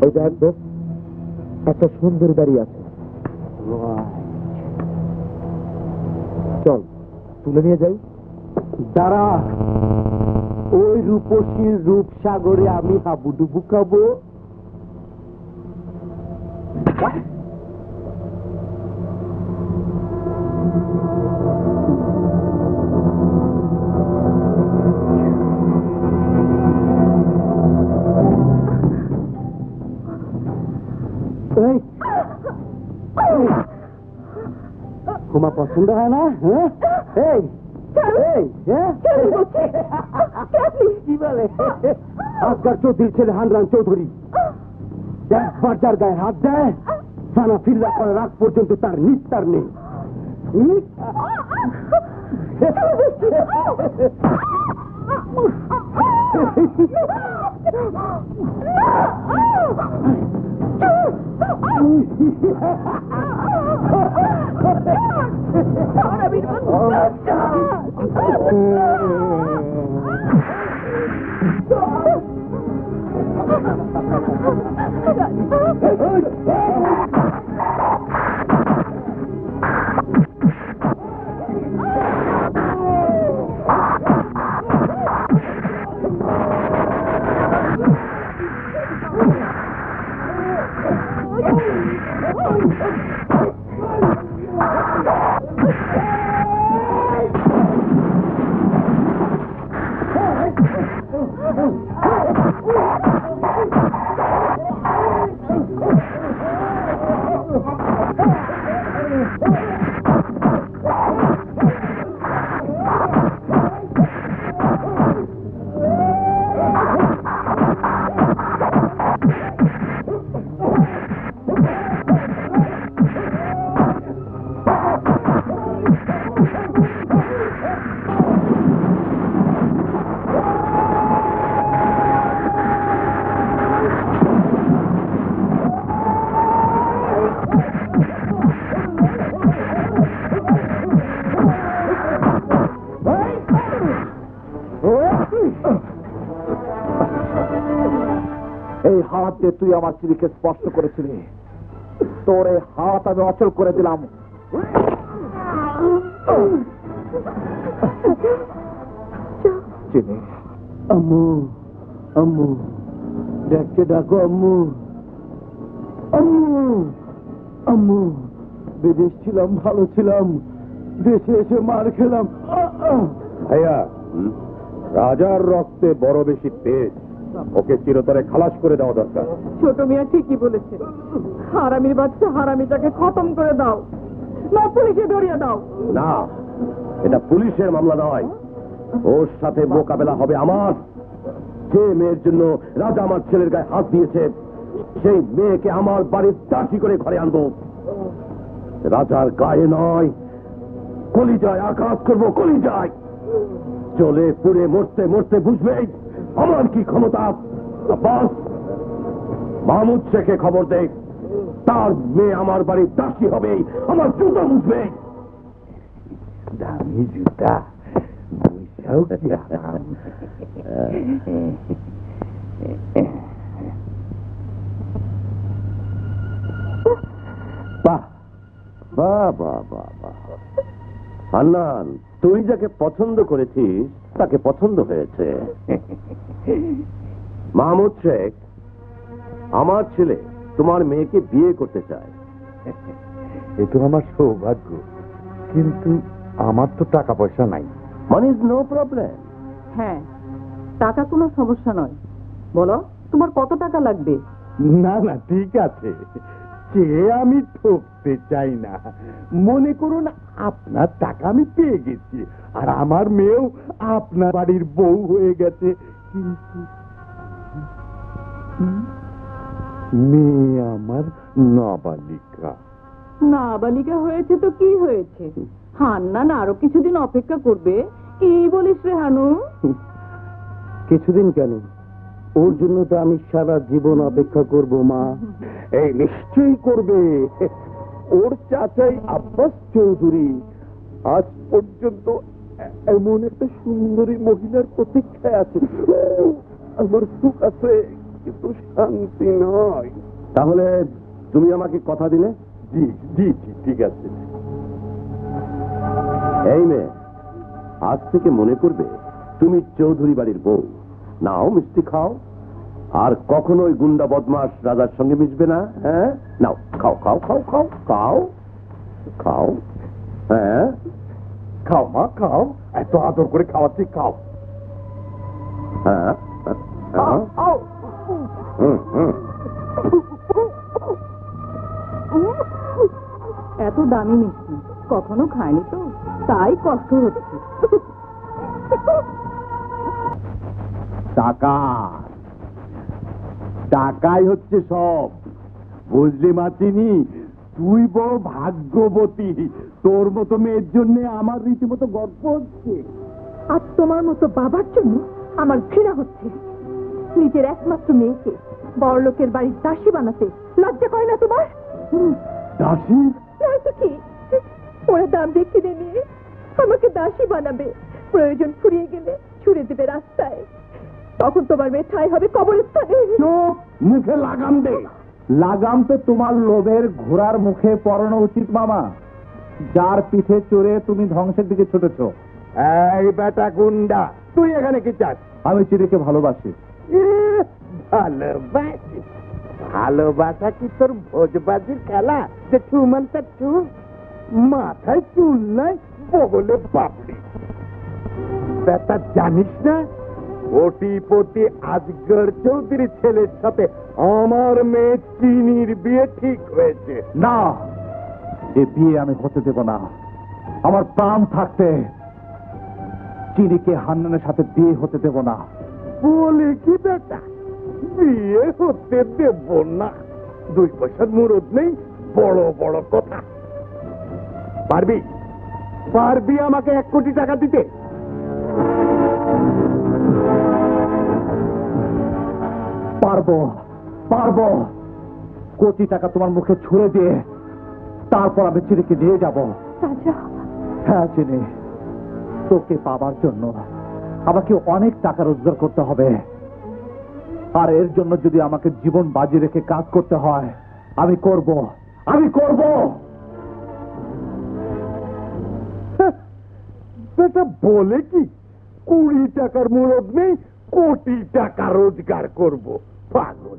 এই দেখ তো, একটা সুন্দর বাড়ি আছে, চল তুলে নিয়ে যাই। দাঁড়া, ওই রূপসীর রূপসাগরে আমি হাবুডুবু খাবো? তোমার পছন্দ হয় না? হ্যাঁ, কি বলে আজকার চৌধুরীর ছেলে হানরান চৌধুরী একবার যার গায়ে হাত দেয় সানা ফিল্লা করার আগ পর্যন্ত তার নিস্তার নেই। এই হাত দিয়ে তুই আমার স্ত্রীকে স্পর্শ করেছিলি, তোর এই হাত আমি অচল করে দিলাম। চিনি আম্মু, আম্মু ডাকতে ডাকো আম্মু, আম্মু, আম্মু বিদেশ ছিলাম, ভালো ছিলাম, দেশে এসে মার খেলাম। ভাইয়া, রাজার রক্তে বড় বেশি তেজ, ওকে চিরতরে খালাস করে দেওয়া দরকার। ছোট মিয়া ঠিকই বলেছে, হারামির বাচ্চা হারামিটাকে খতম করে দাও, না পুলিশে ধরিয়ে দাও। না, এটা পুলিশের মামলা নয়, ওর সাথে মোকাবেলা হবে আমার। যে মেয়ের জন্য রাজা আমার ছেলের গায়ে হাত দিয়েছে, সেই মেয়েকে আমার বাড়ির দাসী করে ঘরে আনবো। রাজার গায়ে নয়, কলিজায় আঘাত করবো, কলিজায়। চলে পুড়ে মরতে মরতে বুঝবে আমার কি ক্ষমতা। বাস, মাহমুদ শেখে খবর দে, তার মেয়ে আমার বাড়ির দাসী হবে, আমার জুতা বুঝবে। দামি জুতা বুঝাও কি আরাম। বাহ বাহ বাহ বাহ বাহ, হান্নান, তুই যাকে পছন্দ করেছিস তাকে পছন্দ হয়েছে। মাহমুদ শেখ আমার ছেলে তোমার মেয়েকে বিয়ে করতে চায়। এ তো আমার সৌভাগ্য, কিন্তু আমার তো টাকা পয়সা নাই। Money is no problem. হ্যাঁ, টাকা কোনো সমস্যা নয়, বলো তোমার কত টাকা লাগবে? না না, ঠিক আছে, সে আমি ঠকতে চাই না। মনে করুন আপনার টাকা আমি পেয়ে গেছি, আর আমার মেয়েও আপনার বাড়ির বউ হয়ে গেছে, কিন্তু মেয়ে আমার নাবালিকা। নাবালিকা হয়েছে তো কি হয়েছে, হান্নান আরো কিছুদিন অপেক্ষা করবে। কি বলিস রে হানু? কিছুদিন কেন, ওর জন্য তো আমি সারা জীবন অপেক্ষা করব মা। এই নিশ্চয়ই করবে। ওর চাচাই আব্বাস চৌধুরী আজ পর্যন্ত এমন একটা সুন্দরী মহিলার প্রতীক্ষায় আছে। আমার সুখ আছে, কিন্তু শান্তি নয়। তাহলে তুমি আমাকে কথা দিলে? জি জি জি, ঠিক আছে। এই মেয়ে, আজ থেকে মনে করবে তুমি চৌধুরী বাড়ির বউ। নাও মিষ্টি খাও, আর কখনোই গুন্ডা বদমাস রাজার সঙ্গে মিশবে না। হ্যাঁ, নাও খাও খাও খাও খাও খাও খাও। হ্যাঁ, খাও মা খাও, এত আদর করে খাওয়াচ্ছি, খাও। হ্যাঁ, হ্যাঁ। হুম, হুম। এত দামি মিষ্টি কখনো খায়নি তো, তাই কষ্ট হচ্ছে। টাকা, টাকাই হচ্ছে সব, বুঝলি মাচিনি? তুই বড় ভাগ্যবতী, তোর মতো মেয়ের জন্য আমার রীতিমতো গর্ব হচ্ছে। আর তোমার মতো বাবার জন্য আমার ঘৃণা হচ্ছে। নিজের একমাত্র মেয়েকে বড় লোকের বাড়ির দাসী বানাতে লজ্জা করে না তোমার? দাসী? নয়তো কি, ওরা দাম দিয়ে কিনে নিয়ে আমাকে দাসী বানাবে, প্রয়োজন ফুরিয়ে গেলে ছুড়ে দেবে রাস্তায়, তখন তোমার মেয়ে ঠাঁই হবে কবরস্থানে। চুপ, মুখে লাগাম দে। লাগাম তো তোমার লোভের ঘোড়ার মুখে পরানো উচিত মামা, যার পিঠে চড়ে তুমি ধ্বংসের দিকে ছুটেছ। এই বেটা গুন্ডা, তুই এখানে কি চাস? আমি চিরিকে ভালোবাসি। ভালোবাসি? ভালোবাসা কি তোর ভোজবাজির খেলা যে ছুমানটা ছু? মাথায় চুল নাই, বগলে পাপড়ি। বেটা জানিস না, কোটিপতি আজগর চৌধুরী ছেলের সাথে আমার মেয়ে চিনির বিয়ে ঠিক হয়েছে। না, এ বিয়ে আমি হতে দেব না। আমার প্রাণ থাকতে চিনিকে হান্নানের সাথে বিয়ে হতে দেব না। বলে কি বেটা, বিয়ে হতে দেব না? 2 পয়সার মুরদ নেই, বড় বড় কথা। পারবি? পারবি আমাকে 1 কোটি টাকা দিতে? পারবো, পারবো। কোটি টাকা তোমার মুখে ছুঁড়ে দিয়ে তারপর আমি চিনিকে নিয়ে যাব। রাজা, হ্যাঁ চিনি, তোকে পাবার জন্য আমাকে অনেক টাকা রোজগার করতে হবে, আর এর জন্য যদি আমাকে জীবন বাজি রেখে কাজ করতে হয় আমি করব, আমি করব। বেটা বলে কি, 20 টাকার মুরদ নেই, কোটি টাকা রোজগার করব? পাগল।